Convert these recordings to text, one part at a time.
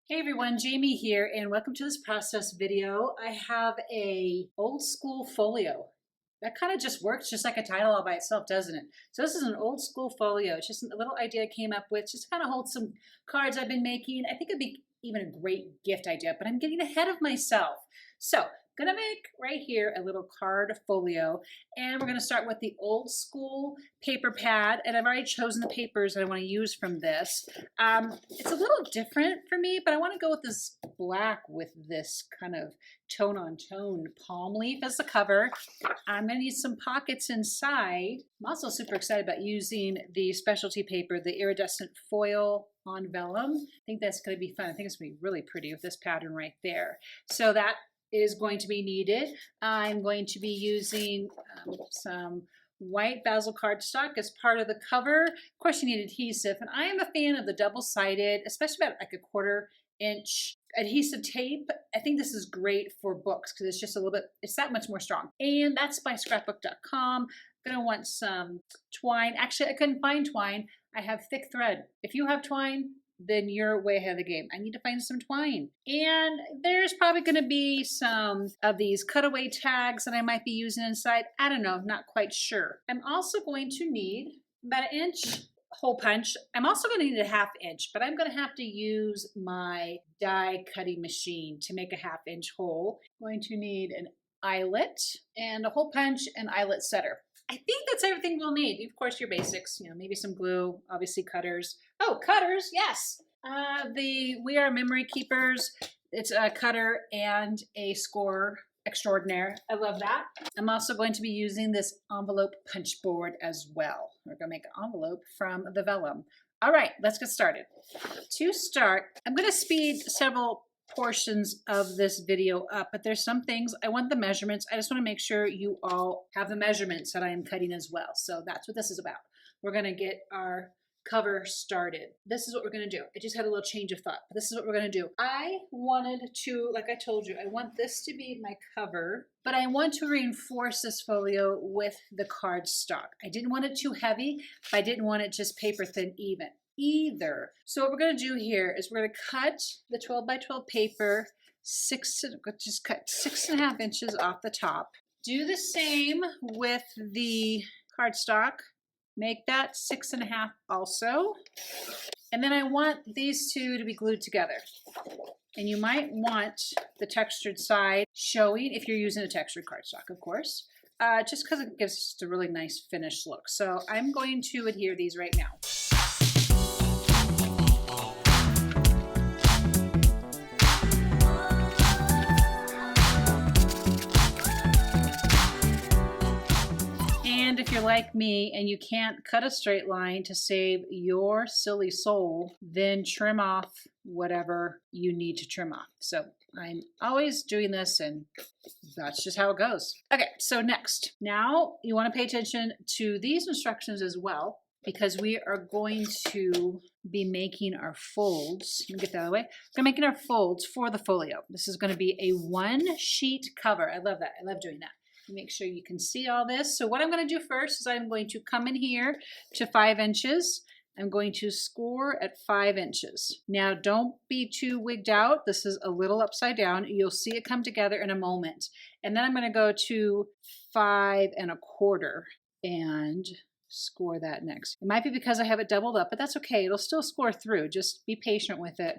Hey everyone, Jamie here, and welcome to this process video. I have a old school folio. That kind of just works just like a title all by itself, doesn't it? So this is an old school folio. It's just a little idea I came up with, just to kind of hold some cards I've been making. I think it'd be even a great gift idea, but I'm getting ahead of myself. So gonna make right here a little card folio, and we're gonna start with the old school paper pad, and I've already chosen the papers that I want to use from this. It's a little different for me, but I want to go with this black with this kind of tone on tone palm leaf as the cover. I'm going to need some pockets inside. I'm also super excited about using the specialty paper, the iridescent foil on vellum. I think that's going to be fun. I think it's going to be really pretty with this pattern right there. So that is going to be needed. I'm going to be using some white basil cardstock as part of the cover. Of course, you need adhesive, and I am a fan of the double-sided, especially about like a 1/4-inch adhesive tape. I think this is great for books because it's just a little bit, it's that much more strong. And that's by scrapbook.com. I'm gonna want some twine. Actually, I couldn't find twine. I have thick thread. If you have twine, then you're way ahead of the game. I need to find some twine. And there's probably gonna be some of these cutaway tags that I might be using inside. I don't know, not quite sure. I'm also going to need about 1-inch hole punch. I'm also gonna need a 1/2 inch, but I'm gonna have to use my die cutting machine to make a 1/2 inch hole. I'm going to need an eyelet and a hole punch and eyelet setter. I think that's everything we'll need. Of course, your basics, maybe some glue, obviously cutters. Oh, cutters, yes. We Are Memory Keepers. It's a cutter and a score extraordinaire. I love that. I'm also going to be using this envelope punch board as well. We're gonna make an envelope from the vellum. All right, let's get started. To start, I'm gonna speed several portions of this video up, but there's some things I want the measurements. I just want to make sure you all have the measurements that I am cutting as well. So that's what this is about. We're going to get our cover started. This is what we're going to do. I just had a little change of thought, but this is what we're going to do. I wanted to, like I told you, I want this to be my cover, but I want to reinforce this folio with the cardstock. I didn't want it too heavy, but I didn't want it just paper thin even either. So what we're going to do here is we're going to cut the 12 by 12 paper, just cut 6.5 inches off the top. Do the same with the cardstock. Make that 6.5 also. And then I want these two to be glued together. And you might want the textured side showing if you're using a textured cardstock, of course, just because it gives just a really nice finished look. So I'm going to adhere these right now. And if you're like me and you can't cut a straight line to save your silly soul, then trim off whatever you need to trim off. So I'm always doing this, and that's just how it goes. Okay, so next. Now you want to pay attention to these instructions as well, because we are going to be making our folds. Let me get that out of the way. We're making our folds for the folio. This is going to be a 1-sheet cover. I love that. I love doing that. Make sure you can see all this. So what I'm going to do first is I'm going to come in here to 5 inches. I'm going to score at 5 inches. Now don't be too wigged out. This is a little upside down. You'll see it come together in a moment. And then I'm going to go to 5 1/4 and score that next. It might be because I have it doubled up, but that's okay. It'll still score through. Just be patient with it.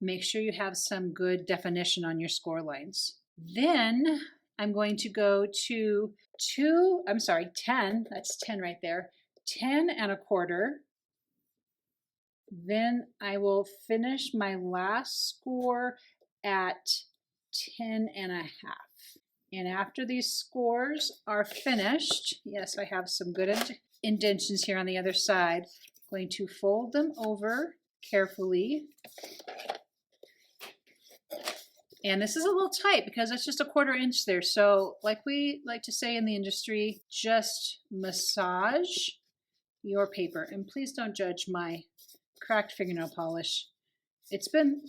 Make sure you have some good definition on your score lines. Then I'm going to go to 10, that's 10 right there, 10 1/4. Then I will finish my last score at 10 1/2. And after these scores are finished, yes, I have some good indentions here on the other side. I'm going to fold them over carefully. And this is a little tight because it's just a 1/4 inch there. So like we like to say in the industry, just massage your paper. And please don't judge my cracked fingernail polish. It's been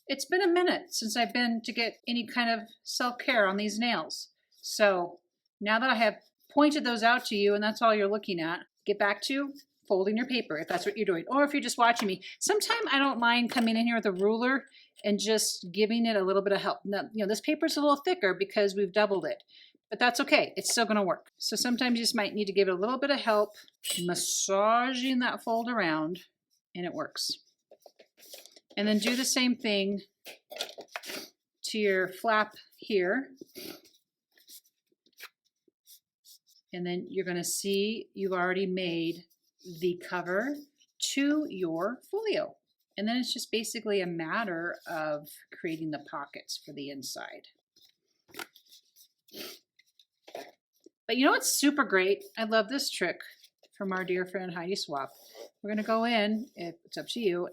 a minute since I've been to get any kind of self-care on these nails. So now that I have pointed those out to you and that's all you're looking at, get back to folding your paper if that's what you're doing, or if you're just watching me. Sometimes I don't mind coming in here with a ruler and just giving it a little bit of help. Now, this paper's a little thicker because we've doubled it, but that's okay. It's still gonna work. So sometimes you just might need to give it a little bit of help, massaging that fold around, and it works. And then do the same thing to your flap here. And then you're gonna see you've already made the cover to your folio. And then it's just basically a matter of creating the pockets for the inside. But you know what's super great? I love this trick from our dear friend Heidi Swap. We're gonna go in, it's up to you,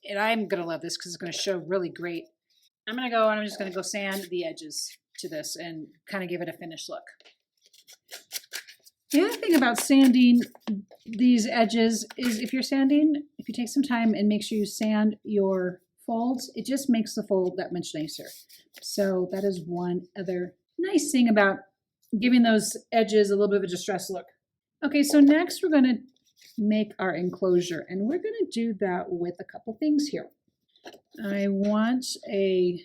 and I'm gonna love this because it's gonna show really great. I'm gonna go and I'm just gonna go sand the edges to this and kind of give it a finished look. The other thing about sanding these edges is if you take some time and make sure you sand your folds, it just makes the fold that much nicer. So that is one other nice thing about giving those edges a little bit of a distressed look. Okay, so next we're going to make our enclosure, and we're going to do that with a couple things here. I want a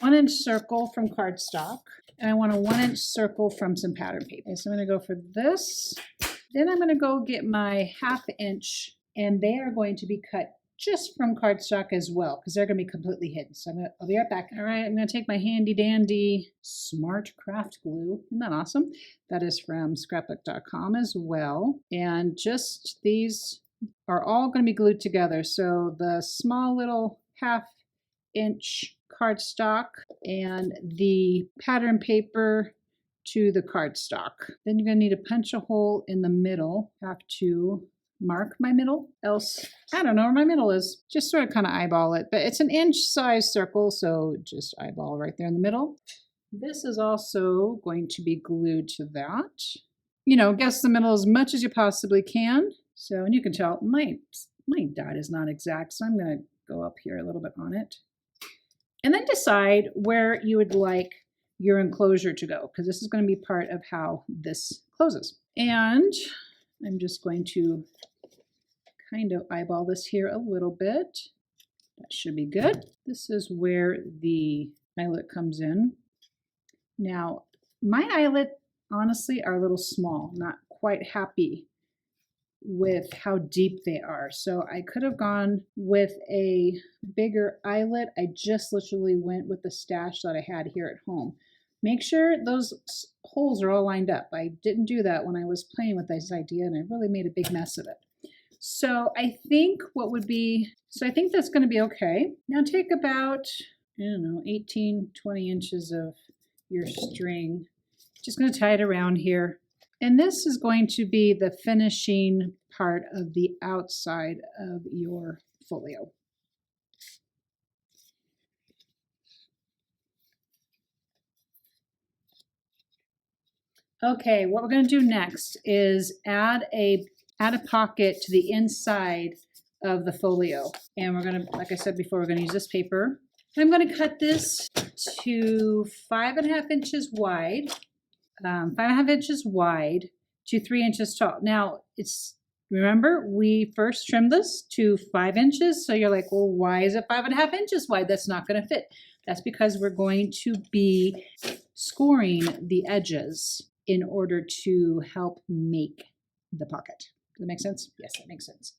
1-inch circle from cardstock. And I want a 1-inch circle from some pattern paper. So I'm going to go for this. Then I'm going to go get my 1/2 inch, and they are going to be cut just from cardstock as well because they're going to be completely hidden. So I'll be right back. All right, I'm going to take my handy dandy Smart Craft Glue. Isn't that awesome? That is from scrapbook.com as well. And just these are all going to be glued together. So the small little 1/2 inch cardstock and the pattern paper to the cardstock. Then you're going to need to punch a hole in the middle. Have to mark my middle, else I don't know where my middle is. Just sort of kind of eyeball it, but it's an inch size circle, so just eyeball right there in the middle. This is also going to be glued to that. Guess the middle as much as you possibly can. So, and you can tell my dot is not exact, so I'm going to go up here a little bit on it. And then decide where you would like your enclosure to go, because this is going to be part of how this closes. And I'm just going to kind of eyeball this here a little bit. That should be good. This is where the eyelet comes in. Now, my eyelet, honestly, are a little small, not quite happy with how deep they are. So I could have gone with a bigger eyelet. I just literally went with the stash that I had here at home. Make sure those holes are all lined up. I didn't do that when I was playing with this idea, and I really made a big mess of it. So I think I think that's going to be okay. Now take about, 18, 20 inches of your string. Just going to tie it around here. And this is going to be the finishing part of the outside of your folio. Okay, what we're going to do next is add a pocket to the inside of the folio. And we're going to, like I said before, we're going to use this paper. I'm going to cut this to 5.5 inches wide. 5.5 inches wide to 3 inches tall. Now, remember, we first trimmed this to 5 inches. So you're like, well, why is it 5.5 inches wide? That's not going to fit. That's because we're going to be scoring the edges in order to help make the pocket. Does that make sense? Yes, that makes sense.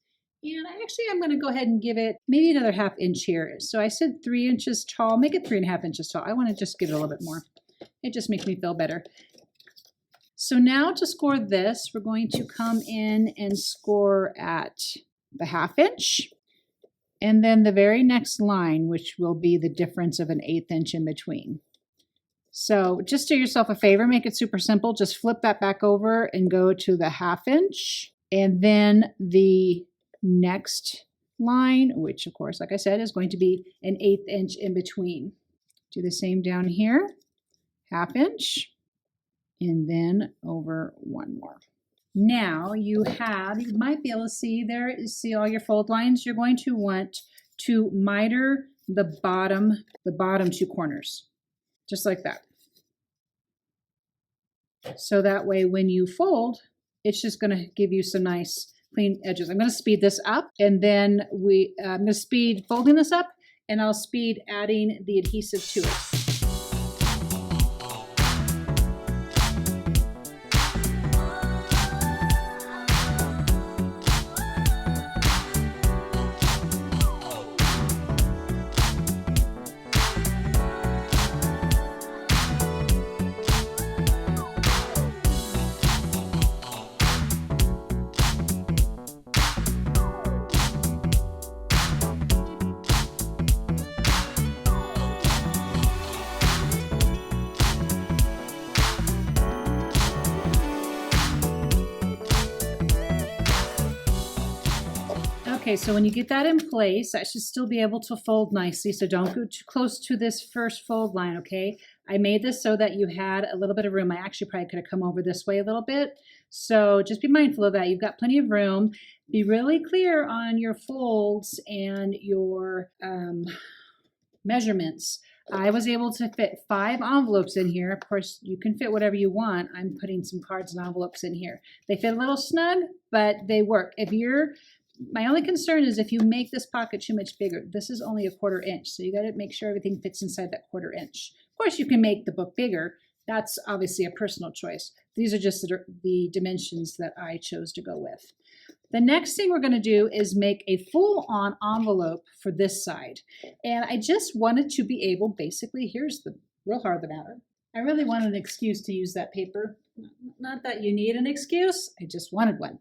And I'm going to go ahead and give it maybe another 1/2 inch here. So I said 3 inches tall. Make it 3.5 inches tall. I want to just give it a little bit more. It just makes me feel better. So now to score this, we're going to come in and score at the 1/2 inch. And then the very next line, which will be the difference of an 1/8 inch in between. So just do yourself a favor, make it super simple. Just flip that back over and go to the 1/2 inch. And then the next line, which of course, like I said, is going to be an 1/8 inch in between. Do the same down here, 1/2 inch. And then over one more. Now you might be able to see there, see all your fold lines. You're going to want to miter the bottom 2 corners, just like that. So that way when you fold, it's just going to give you some nice clean edges. I'm going to speed this up, and then I'm going to speed folding this up, and I'll speed adding the adhesive to it. Okay, so when you get that in place, that should still be able to fold nicely. So don't go too close to this first fold line, okay? I made this so that you had a little bit of room. I actually probably could have come over this way a little bit. So just be mindful of that. You've got plenty of room. Be really clear on your folds and your measurements. I was able to fit 5 envelopes in here. Of course, you can fit whatever you want. I'm putting some cards and envelopes in here. They fit a little snug, but they work. My only concern is if you make this pocket too much bigger. This is only a 1/4 inch, so you got to make sure everything fits inside that 1/4 inch. Of course, you can make the book bigger. That's obviously a personal choice. These are just the dimensions that I chose to go with. The next thing we're going to do is make a full-on envelope for this side. And I just wanted to be able, basically, here's the real heart of the matter. I really wanted an excuse to use that paper. Not that you need an excuse, I just wanted one.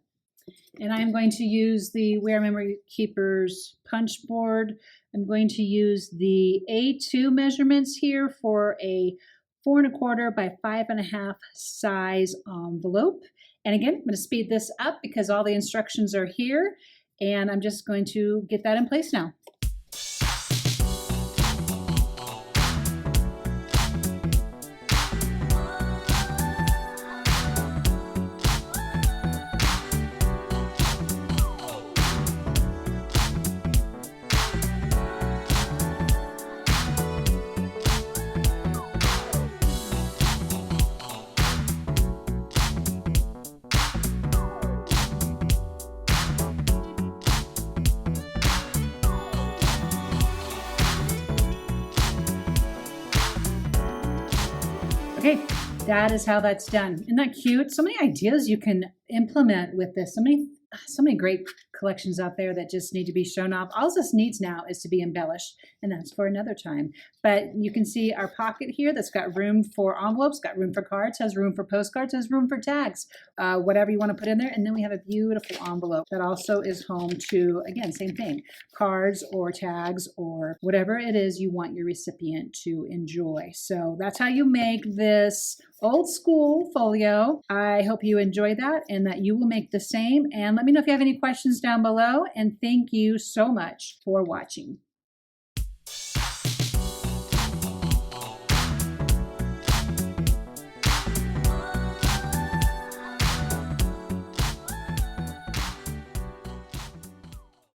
And I'm going to use the Wear Memory Keepers punch board. I'm going to use the A2 measurements here for a 4 1/4 by 5 1/2 size envelope. And again, I'm going to speed this up because all the instructions are here, and I'm just going to get that in place now. Okay, that is how that's done. Isn't that cute? So many ideas you can implement with this. So many great collections out there that just need to be shown off. All this needs now is to be embellished, and that's for another time. But you can see our pocket here that's got room for envelopes, got room for cards, has room for postcards, has room for tags, whatever you want to put in there. And then we have a beautiful envelope that also is home to, again, same thing, cards or tags or whatever it is you want your recipient to enjoy. So that's how you make this old school folio. I hope you enjoy that and that you will make the same. And let me know if you have any questions down below. And thank you so much for watching.